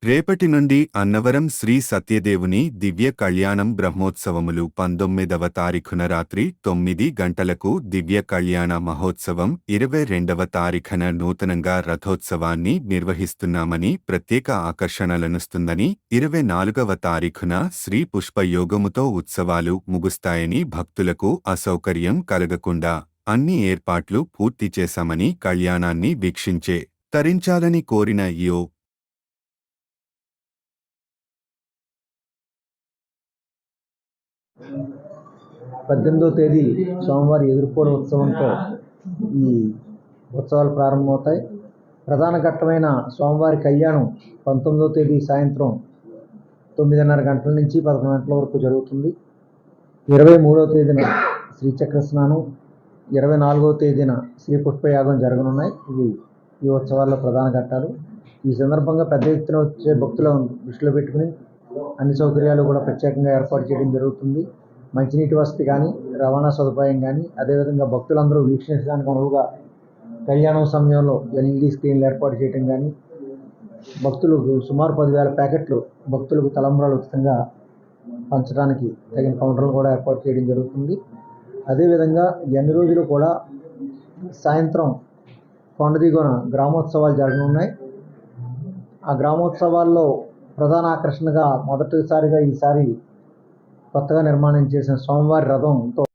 రేపటి నుండి అన్నవరం శ్రీ సత్యదేవుని దివ్య కళ్యాణం బ్రహ్మోత్సవములు 19వ తారీఖున రాత్రి 9 గంటలకు దివ్య కళ్యాణ మహోత్సవం 22వ తారీఖున నూతనంగా రథోత్సవాన్ని నిర్వహిస్తున్నామని ప్రత్యేక ఆకర్షణలనుస్తుందని 24వ తారీఖున శ్రీ పుష్పయోగముతో ఉత్సవాలు ముగుస్తాయని భక్తులకు అసౌకర్యం కలగకుండా అన్ని ఏర్పాట్లు పూర్తి చేశామని కళ్యాణాన్ని వీక్షించే తరించాలని కోరిన యో 18వ తేదీ సోమవారి ఎదుర్కోలు ఉత్సవంతో ఈ ఉత్సవాలు ప్రారంభమవుతాయి. ప్రధాన ఘట్టమైన స్వామివారి కళ్యాణం 19వ తేదీ సాయంత్రం 9:30 గంటల నుంచి 11 గంటల వరకు జరుగుతుంది. 23వ తేదీన శ్రీచక్ర స్నానం, 24వ తేదీన శ్రీ పుష్పయాగం జరగనున్నాయి. ఇవి ఈ ఉత్సవాల్లో ప్రధాన ఘట్టాలు. ఈ సందర్భంగా పెద్ద ఎత్తున వచ్చే భక్తులను దృష్టిలో పెట్టుకుని అన్ని సౌకర్యాలు కూడా ప్రత్యేకంగా ఏర్పాటు చేయడం జరుగుతుంది. మంచినీటి వసతి కానీ, రవాణా సదుపాయం కానీ, అదేవిధంగా భక్తులందరూ వీక్షించడానికి అనువుగా కళ్యాణం సమయంలో ఎల్ఈడి స్క్రీన్లు ఏర్పాటు చేయడం కానీ, భక్తులకు సుమారు 10,000 ప్యాకెట్లు భక్తులకు తలంబ్రాలు ఉచితంగా పంచడానికి తగిన కౌంటర్లు కూడా ఏర్పాటు చేయడం జరుగుతుంది. అదేవిధంగా అన్ని రోజులు కూడా సాయంత్రం కొండ దిగువన గ్రామోత్సవాలు జరగనున్నాయి. ఆ గ్రామోత్సవాల్లో ప్రధాన ఆకర్షణగా మొదటిసారిగా ఈసారి కొత్తగా నిర్మాణం చేసిన స్వామివారి రథంతో